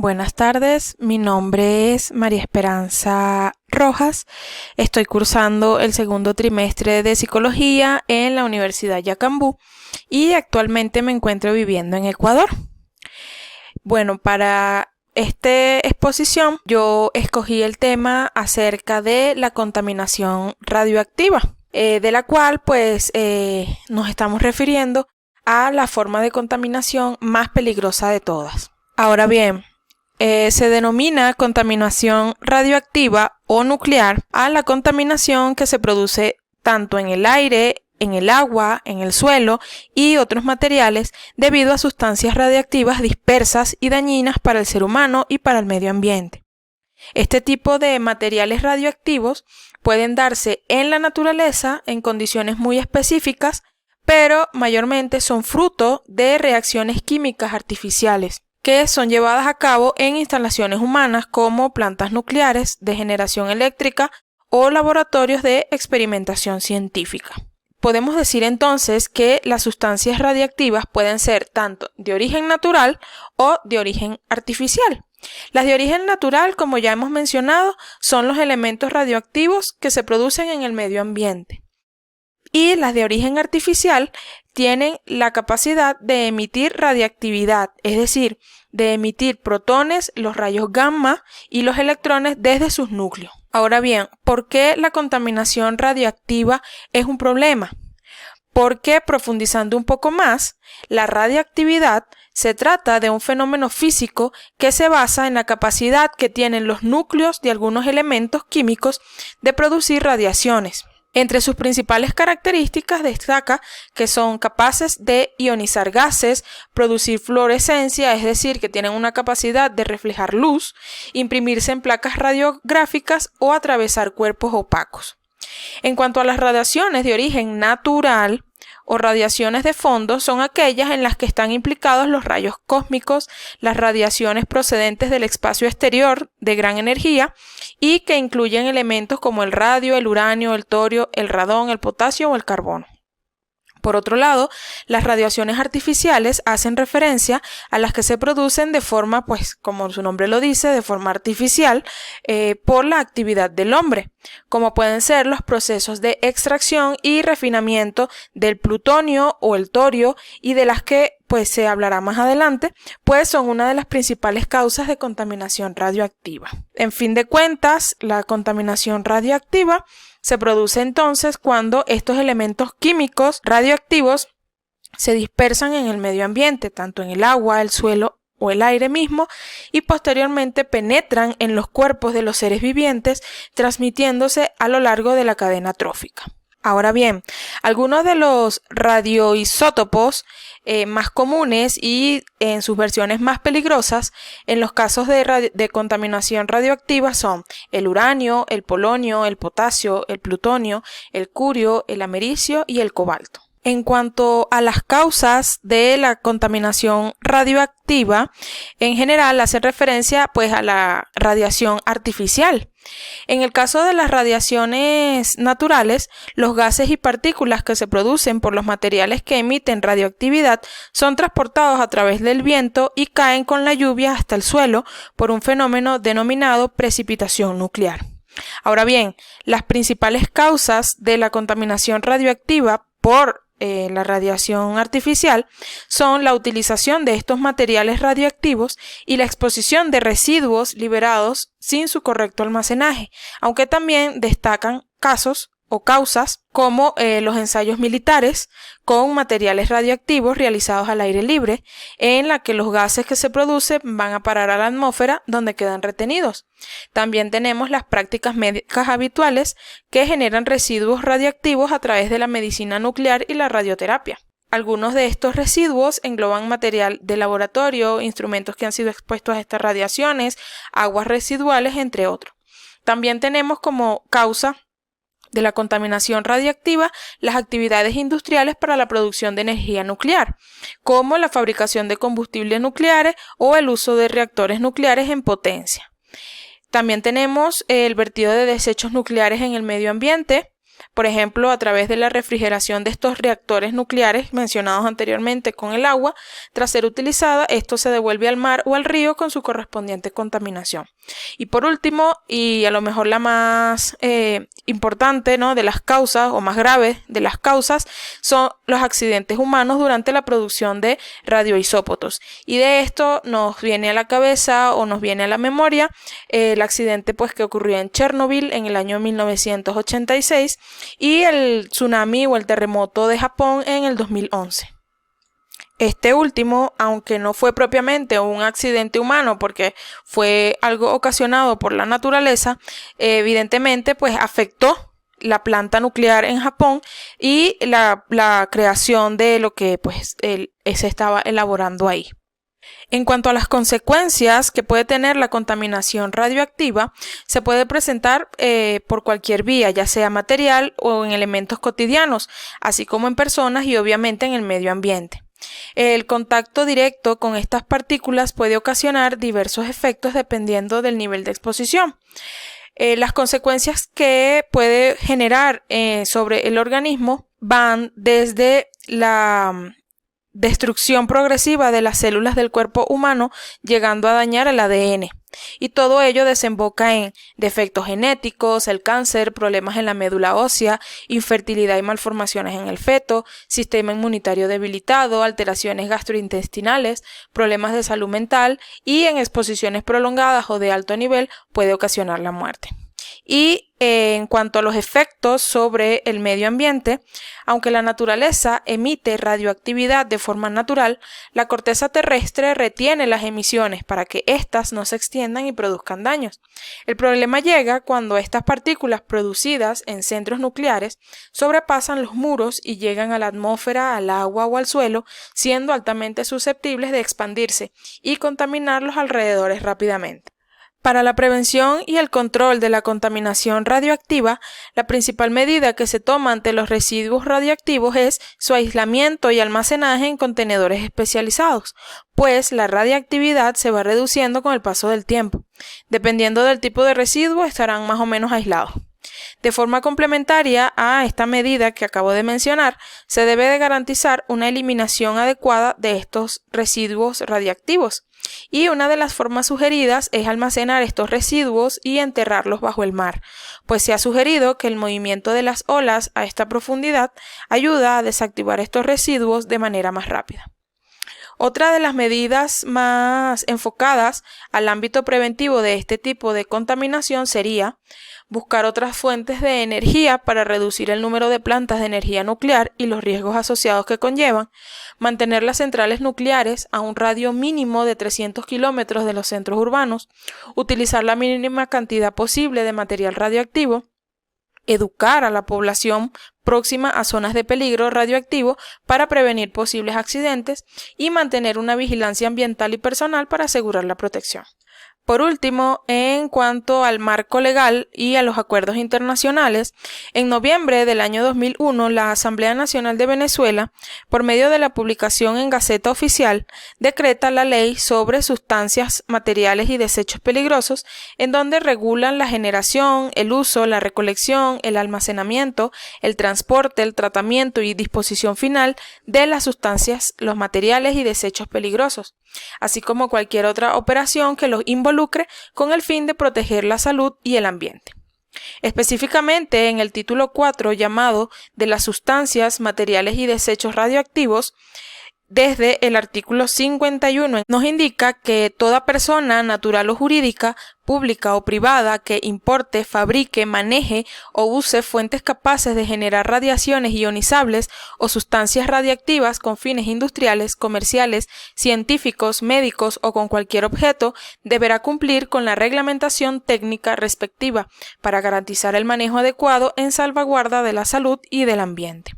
Buenas tardes, mi nombre es María Esperanza Rojas. Estoy cursando el segundo trimestre de Psicología en la Universidad Yacambú y actualmente me encuentro viviendo en Ecuador. Bueno, para esta exposición yo escogí el tema acerca de la contaminación radioactiva, de la cual nos estamos refiriendo a la forma de contaminación más peligrosa de todas. Ahora bien, se denomina contaminación radioactiva o nuclear a la contaminación que se produce tanto en el aire, en el agua, en el suelo y otros materiales debido a sustancias radiactivas dispersas y dañinas para el ser humano y para el medio ambiente. Este tipo de materiales radioactivos pueden darse en la naturaleza en condiciones muy específicas, pero mayormente son fruto de reacciones químicas artificiales que son llevadas a cabo en instalaciones humanas como plantas nucleares de generación eléctrica o laboratorios de experimentación científica. Podemos decir entonces que las sustancias radiactivas pueden ser tanto de origen natural o de origen artificial. Las de origen natural, como ya hemos mencionado, son los elementos radioactivos que se producen en el medio ambiente. Y las de origen artificial tienen la capacidad de emitir radiactividad, es decir, de emitir protones, los rayos gamma y los electrones desde sus núcleos. Ahora bien, ¿por qué la contaminación radioactiva es un problema? Porque, profundizando un poco más, la radiactividad se trata de un fenómeno físico que se basa en la capacidad que tienen los núcleos de algunos elementos químicos de producir radiaciones. Entre sus principales características destaca que son capaces de ionizar gases, producir fluorescencia, es decir, que tienen una capacidad de reflejar luz, imprimirse en placas radiográficas o atravesar cuerpos opacos. En cuanto a las radiaciones de origen natural o radiaciones de fondo, son aquellas en las que están implicados los rayos cósmicos, las radiaciones procedentes del espacio exterior de gran energía y que incluyen elementos como el radio, el uranio, el torio, el radón, el potasio o el carbono. Por otro lado, las radiaciones artificiales hacen referencia a las que se producen de forma, como su nombre lo dice, de forma artificial por la actividad del hombre, como pueden ser los procesos de extracción y refinamiento del plutonio o el torio y de las que se hablará más adelante, son una de las principales causas de contaminación radioactiva. En fin de cuentas, la contaminación radioactiva se produce entonces cuando estos elementos químicos radioactivos se dispersan en el medio ambiente, tanto en el agua, el suelo o el aire mismo, y posteriormente penetran en los cuerpos de los seres vivientes, transmitiéndose a lo largo de la cadena trófica. Ahora bien, algunos de los radioisótopos más comunes y en sus versiones más peligrosas en los casos de contaminación radioactiva son el uranio, el polonio, el potasio, el plutonio, el curio, el americio y el cobalto. En cuanto a las causas de la contaminación radioactiva, en general hacen referencia a la radiación artificial. En el caso de las radiaciones naturales, los gases y partículas que se producen por los materiales que emiten radioactividad son transportados a través del viento y caen con la lluvia hasta el suelo por un fenómeno denominado precipitación nuclear. Ahora bien, las principales causas de la contaminación radioactiva por la radiación artificial son la utilización de estos materiales radioactivos y la exposición de residuos liberados sin su correcto almacenaje, aunque también destacan casos o causas como los ensayos militares con materiales radioactivos realizados al aire libre, en la que los gases que se producen van a parar a la atmósfera donde quedan retenidos. También tenemos las prácticas médicas habituales que generan residuos radiactivos a través de la medicina nuclear y la radioterapia. Algunos de estos residuos engloban material de laboratorio, instrumentos que han sido expuestos a estas radiaciones, aguas residuales, entre otros. También tenemos como causa de la contaminación radiactiva las actividades industriales para la producción de energía nuclear, como la fabricación de combustibles nucleares o el uso de reactores nucleares en potencia. También tenemos el vertido de desechos nucleares en el medio ambiente, por ejemplo, a través de la refrigeración de estos reactores nucleares mencionados anteriormente con el agua. Tras ser utilizada, esto se devuelve al mar o al río con su correspondiente contaminación. Y por último, y a lo mejor la más importante, ¿no?, de las causas o más graves de las causas, son los accidentes humanos durante la producción de radioisótopos. Y de esto nos viene a la cabeza o nos viene a la memoria el accidente pues que ocurrió en Chernobyl en el año 1986 y el tsunami o el terremoto de Japón en el 2011. Este último, aunque no fue propiamente un accidente humano porque fue algo ocasionado por la naturaleza, evidentemente pues afectó la planta nuclear en Japón y la creación de lo que pues se estaba elaborando ahí. En cuanto a las consecuencias que puede tener la contaminación radioactiva, se puede presentar por cualquier vía, ya sea material o en elementos cotidianos, así como en personas y obviamente en el medio ambiente. El contacto directo con estas partículas puede ocasionar diversos efectos dependiendo del nivel de exposición. Las consecuencias que puede generar sobre el organismo van desde la destrucción progresiva de las células del cuerpo humano, llegando a dañar el ADN. Y todo ello desemboca en defectos genéticos, el cáncer, problemas en la médula ósea, infertilidad y malformaciones en el feto, sistema inmunitario debilitado, alteraciones gastrointestinales, problemas de salud mental y en exposiciones prolongadas o de alto nivel puede ocasionar la muerte. Y en cuanto a los efectos sobre el medio ambiente, aunque la naturaleza emite radioactividad de forma natural, la corteza terrestre retiene las emisiones para que éstas no se extiendan y produzcan daños. El problema llega cuando estas partículas producidas en centros nucleares sobrepasan los muros y llegan a la atmósfera, al agua o al suelo, siendo altamente susceptibles de expandirse y contaminar los alrededores rápidamente. Para la prevención y el control de la contaminación radioactiva, la principal medida que se toma ante los residuos radioactivos es su aislamiento y almacenaje en contenedores especializados, pues la radiactividad se va reduciendo con el paso del tiempo. Dependiendo del tipo de residuo, estarán más o menos aislados. De forma complementaria a esta medida que acabo de mencionar, se debe de garantizar una eliminación adecuada de estos residuos radiactivos. Y una de las formas sugeridas es almacenar estos residuos y enterrarlos bajo el mar, pues se ha sugerido que el movimiento de las olas a esta profundidad ayuda a desactivar estos residuos de manera más rápida. Otra de las medidas más enfocadas al ámbito preventivo de este tipo de contaminación sería buscar otras fuentes de energía para reducir el número de plantas de energía nuclear y los riesgos asociados que conllevan, mantener las centrales nucleares a un radio mínimo de 300 kilómetros de los centros urbanos, utilizar la mínima cantidad posible de material radioactivo, educar a la población próxima a zonas de peligro radioactivo para prevenir posibles accidentes y mantener una vigilancia ambiental y personal para asegurar la protección. Por último, en cuanto al marco legal y a los acuerdos internacionales, en noviembre del año 2001, la Asamblea Nacional de Venezuela, por medio de la publicación en Gaceta Oficial, decreta la Ley sobre Sustancias, Materiales y Desechos Peligrosos, en donde regulan la generación, el uso, la recolección, el almacenamiento, el transporte, el tratamiento y disposición final de las sustancias, los materiales y desechos peligrosos, así como cualquier otra operación que los involucre con el fin de proteger la salud y el ambiente. Específicamente en el título 4 llamado de las sustancias, materiales y desechos radioactivos, desde el artículo 51 nos indica que toda persona natural o jurídica, pública o privada que importe, fabrique, maneje o use fuentes capaces de generar radiaciones ionizables o sustancias radiactivas con fines industriales, comerciales, científicos, médicos o con cualquier objeto, deberá cumplir con la reglamentación técnica respectiva para garantizar el manejo adecuado en salvaguarda de la salud y del ambiente.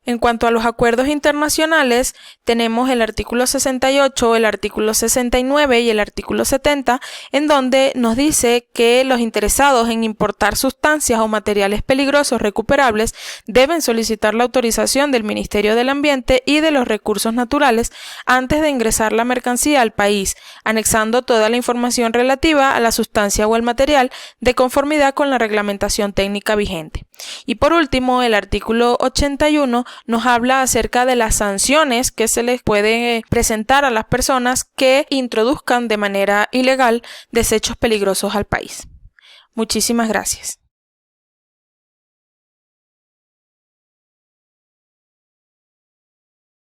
En cuanto a los acuerdos internacionales, tenemos el artículo 68, el artículo 69 y el artículo 70, en donde nos dice que los interesados en importar sustancias o materiales peligrosos recuperables deben solicitar la autorización del Ministerio del Ambiente y de los Recursos Naturales antes de ingresar la mercancía al país, anexando toda la información relativa a la sustancia o el material de conformidad con la reglamentación técnica vigente. Y por último, el artículo 81 nos habla acerca de las sanciones que se les puede presentar a las personas que introduzcan de manera ilegal desechos peligrosos al país. Muchísimas gracias.